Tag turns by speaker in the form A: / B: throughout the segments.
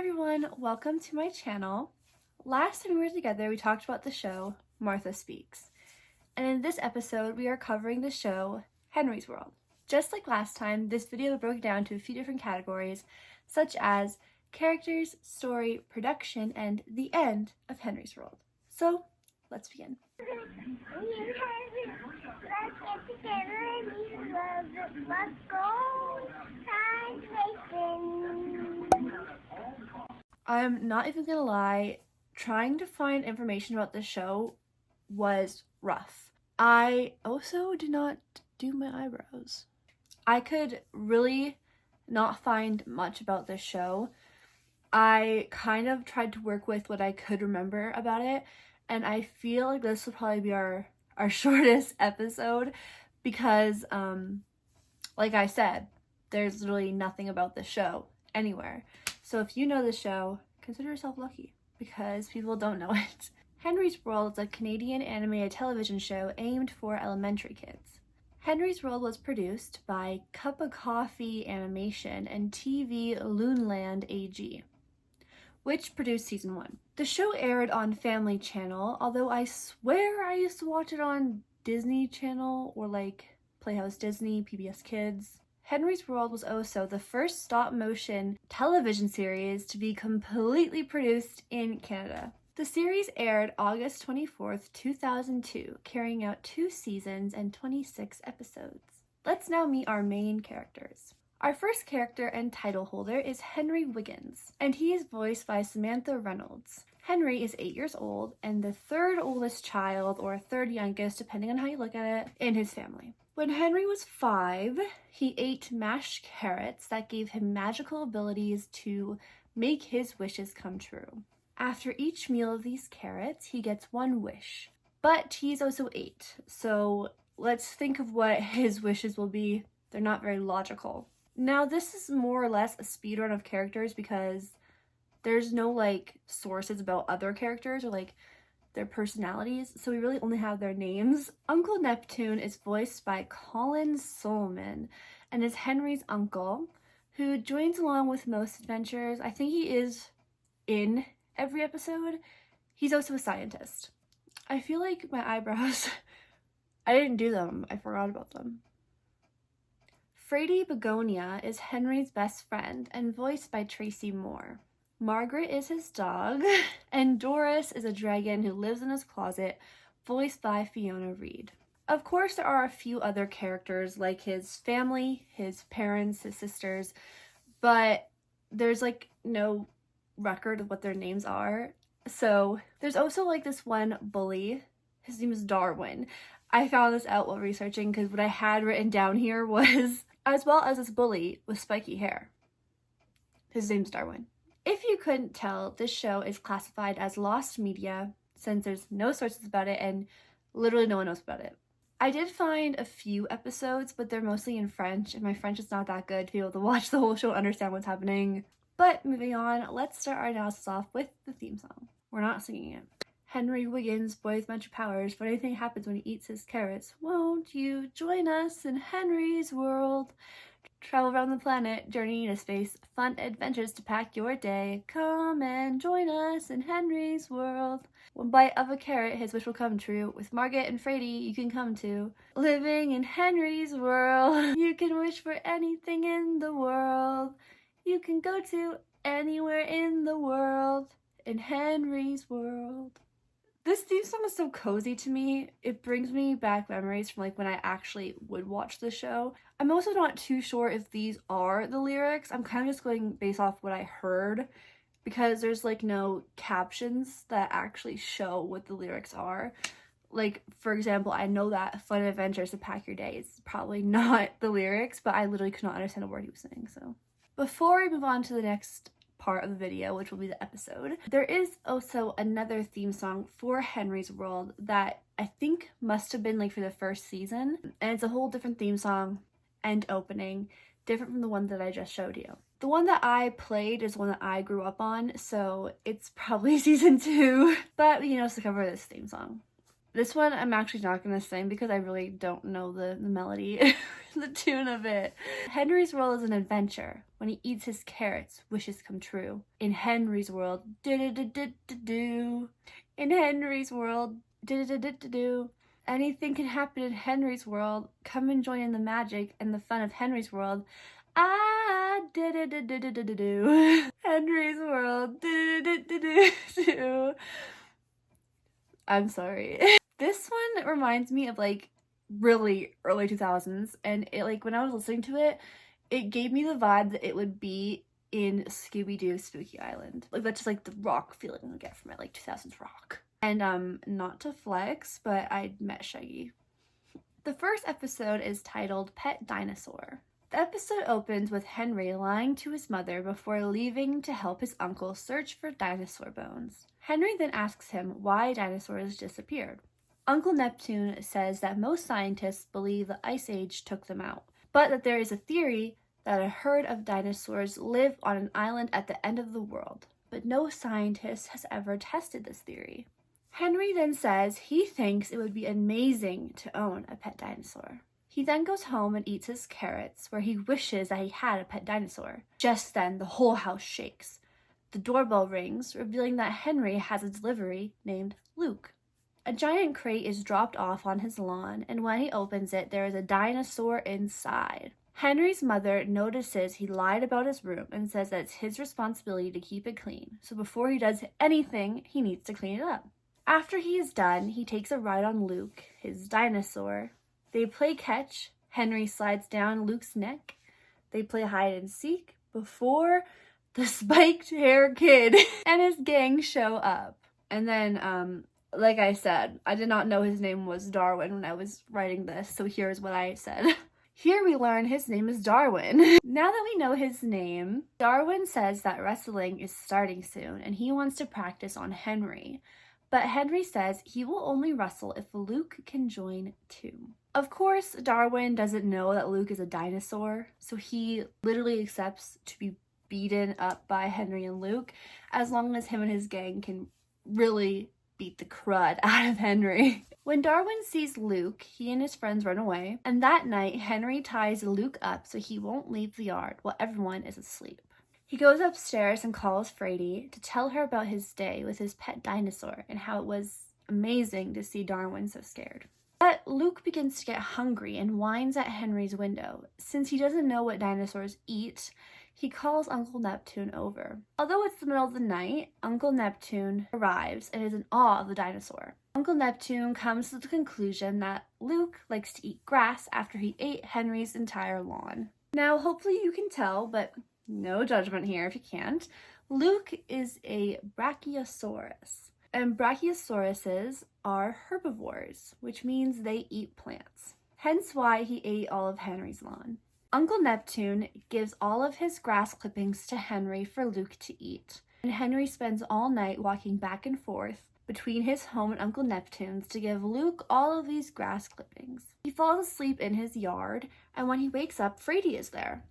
A: everyone, welcome to my channel. Last time we were together, we talked about the show Martha Speaks. And in this episode, we are covering the show Henry's World. Just like last time, this video broke down to a few different categories, such as characters, story, production, and the end of Henry's World. So, let's begin.
B: Let's go
A: I'm not even gonna lie, trying to find information about the show was rough. I also did not do my eyebrows. I could really not find much about this show. I kind of tried to work with what I could remember about it, and I feel like this will probably be our shortest episode because, like I said, there's really nothing about the show anywhere. So if you know the show, consider yourself lucky because people don't know it. Henry's World is a Canadian animated television show aimed for elementary kids. Henry's World was produced by Cup of Coffee Animation and TV Loonland AG, which produced season 1. The show aired on Family Channel, although I swear I used to watch it on Disney Channel or like Playhouse Disney, PBS Kids. Henry's World was also the first stop-motion television series to be completely produced in Canada. The series aired August 24th, 2002, carrying out 2 seasons and 26 episodes. Let's now meet our main characters. Our first character and title holder is Henry Wiggins, and he is voiced by Samantha Reynolds. Henry is 8 years old and the third oldest child, or third youngest, depending on how you look at it, in his family. When Henry was 5, he ate mashed carrots that gave him magical abilities to make his wishes come true. After each meal of these carrots, he gets 1 wish. But he's also 8, so let's think of what his wishes will be. They're not very logical. Now, this is more or less a speedrun of characters because there's no, like, sources about other characters or, like, their personalities, so we really only have their names. Uncle Neptune is voiced by Colin Solomon and is Henry's uncle, who joins along with most adventures. I think he is in every episode. He's also a scientist. I feel like my eyebrows, I didn't do them. I forgot about them. Frady Begonia is Henry's best friend and voiced by Tracy Moore. Margaret is his dog, and Doris is a dragon who lives in his closet, voiced by Fiona Reed. Of course, there are a few other characters like his family, his parents, his sisters, but there's like no record of what their names are. So there's also like this one bully. His name is Darwin. I found this out while researching because what I had written down here was, as well as this bully with spiky hair. His name's Darwin. If you couldn't tell, this show is classified as lost media since there's no sources about it and literally no one knows about it. I did find a few episodes, but they're mostly in French, and my French is not that good to be able to watch the whole show and understand what's happening. But moving on, let's start our analysis off with the theme song. We're not singing it. Henry Wiggins, boy with magic powers, but anything happens when he eats his carrots. Won't you join us in Henry's world? Travel around the planet, journey into space, fun adventures to pack your day. Come and join us in Henry's world. 1 bite of a carrot, his wish will come true. With Margaret and Frady, you can come to. Living in Henry's world. You can wish for anything in the world. You can go to anywhere in the world. In Henry's world. This theme song is so cozy to me. It brings me back memories from like when I actually would watch the show. I'm also not too sure if these are the lyrics. I'm kind of just going based off what I heard because there's like no captions that actually show what the lyrics are. Like, for example, I know that fun adventures to pack your day is probably not the lyrics, but I literally could not understand a word he was saying. So before we move on to the next part of the video, which will be the episode, there is also another theme song for Henry's World that I think must have been like for the first season, and it's a whole different theme song and opening, different from the one that I just showed you. The one that I played is one that I grew up on, so it's probably season 2, but we can also cover this theme song. This one I'm actually not going to sing because I really don't know the melody, the tune of it. Henry's world is an adventure. When he eats his carrots, wishes come true. In Henry's world, do-do-do-do-do-do. In Henry's world, do-do-do-do-do. Anything can happen in Henry's world. Come and join in the magic and the fun of Henry's world. Ah, do-do-do-do-do-do-do. Henry's world, do-do-do-do-do-do. I'm sorry. This one reminds me of like really early 2000s, and it like when I was listening to it, it gave me the vibe that it would be in Scooby-Doo Spooky Island. Like that's just like the rock feeling I get from it, like 2000s rock. And not to flex, but I met Shaggy. The first episode is titled Pet Dinosaur. The episode opens with Henry lying to his mother before leaving to help his uncle search for dinosaur bones. Henry then asks him why dinosaurs disappeared. Uncle Neptune says that most scientists believe the Ice Age took them out, but that there is a theory that a herd of dinosaurs live on an island at the end of the world, but no scientist has ever tested this theory. Henry then says he thinks it would be amazing to own a pet dinosaur. He then goes home and eats his carrots, where he wishes that he had a pet dinosaur. Just then, the whole house shakes. The doorbell rings, revealing that Henry has a delivery named Luke. A giant crate is dropped off on his lawn, and when he opens it, there is a dinosaur inside. Henry's mother notices he lied about his room and says that it's his responsibility to keep it clean, so before he does anything, he needs to clean it up. After he is done, he takes a ride on Luke, his dinosaur. They play catch. Henry slides down Luke's neck. They play hide and seek before the spiked hair kid and his gang show up. And then, like I said, I did not know his name was Darwin when I was writing this, so here's what I said. Here we learn his name is Darwin. Now that we know his name, Darwin says that wrestling is starting soon and he wants to practice on Henry. But Henry says he will only wrestle if Luke can join too. Of course, Darwin doesn't know that Luke is a dinosaur, so he literally accepts to be beaten up by Henry and Luke as long as him and his gang can really beat the crud out of Henry. When Darwin sees Luke, he and his friends run away, and that night Henry ties Luke up so he won't leave the yard while everyone is asleep. He goes upstairs and calls Frady to tell her about his day with his pet dinosaur and how it was amazing to see Darwin so scared. But Luke begins to get hungry and whines at Henry's window. Since he doesn't know what dinosaurs eat, he calls Uncle Neptune over. Although it's the middle of the night, Uncle Neptune arrives and is in awe of the dinosaur. Uncle Neptune comes to the conclusion that Luke likes to eat grass after he ate Henry's entire lawn. Now, hopefully you can tell, but no judgment here if you can't. Luke is a brachiosaurus, and brachiosauruses are herbivores, which means they eat plants. Hence why he ate all of Henry's lawn. Uncle Neptune gives all of his grass clippings to Henry for Luke to eat, and Henry spends all night walking back and forth between his home and Uncle Neptune's to give Luke all of these grass clippings. He falls asleep in his yard, and when he wakes up, Frady is there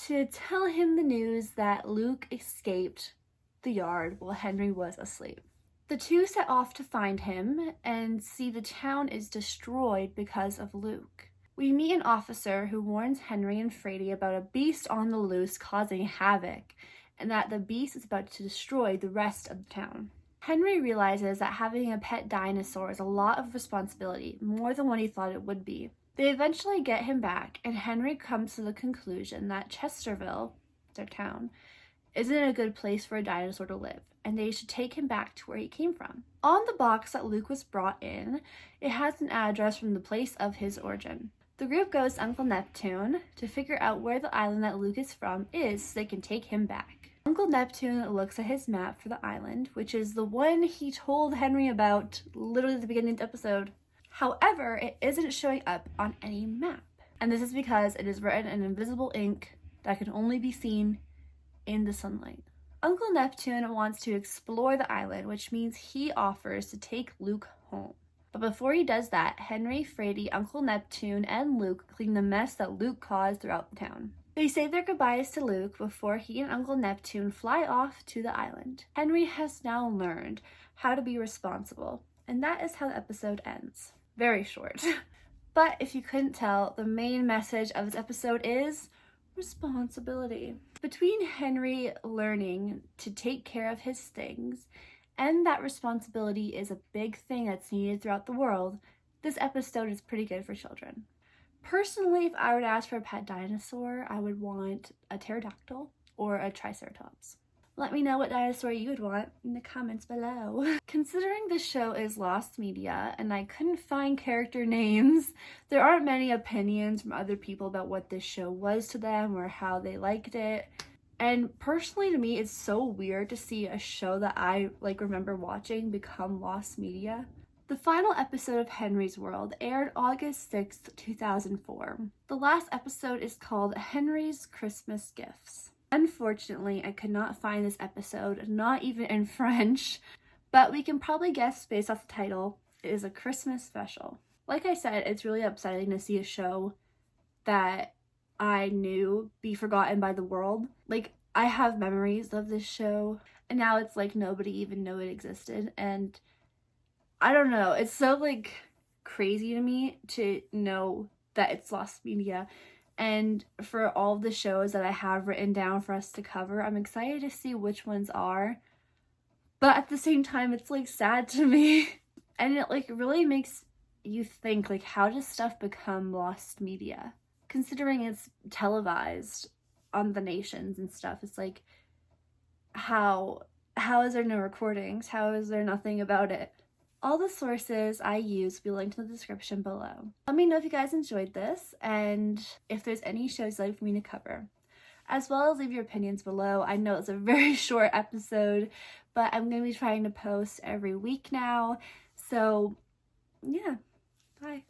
A: to tell him the news that Luke escaped the yard while Henry was asleep. The two set off to find him and see the town is destroyed because of Luke. We meet an officer who warns Henry and Frady about a beast on the loose causing havoc, and that the beast is about to destroy the rest of the town. Henry realizes that having a pet dinosaur is a lot of responsibility, more than what he thought it would be. They eventually get him back, and Henry comes to the conclusion that Chesterville, their town, isn't a good place for a dinosaur to live, and they should take him back to where he came from. On the box that Luke was brought in, it has an address from the place of his origin. The group goes to Uncle Neptune to figure out where the island that Luke is from is so they can take him back. Uncle Neptune looks at his map for the island, which is the one he told Henry about literally at the beginning of the episode. However, it isn't showing up on any map, and this is because it is written in invisible ink that can only be seen in the sunlight. Uncle Neptune wants to explore the island, which means he offers to take Luke home. But before he does that, Henry, Frady, Uncle Neptune, and Luke clean the mess that Luke caused throughout the town. They say their goodbyes to Luke before he and Uncle Neptune fly off to the island. Henry has now learned how to be responsible, And that is how the episode ends. Very short. But if you couldn't tell, the main message of this episode is responsibility. Between Henry learning to take care of his things and that responsibility is a big thing that's needed throughout the world, this episode is pretty good for children. Personally, if I were to ask for a pet dinosaur, I would want a pterodactyl or a triceratops. Let me know what dinosaur you would want in the comments below. Considering this show is lost media and I couldn't find character names, there aren't many opinions from other people about what this show was to them or how they liked it. And personally to me, it's so weird to see a show that I remember watching become lost media. The final episode of Henry's World aired August 6th, 2004. The last episode is called Henry's Christmas Gifts. Unfortunately, I could not find this episode, not even in French, but we can probably guess based off the title, it is a Christmas special. Like I said, it's really upsetting to see a show that I knew be forgotten by the world. I have memories of this show, and now it's nobody even knew it existed, and I don't know, it's so crazy to me to know that it's lost media. And for all of the shows that I have written down for us to cover, I'm excited to see which ones are. But at the same time, it's sad to me. And it really makes you think how does stuff become lost media? Considering it's televised on the nations and stuff, it's how is there no recordings? How is there nothing about it? All the sources I use will be linked in the description below. Let me know if you guys enjoyed this and if there's any shows you'd like for me to cover. As well as leave your opinions below. I know it's a very short episode, but I'm going to be trying to post every week now. So, yeah. Bye.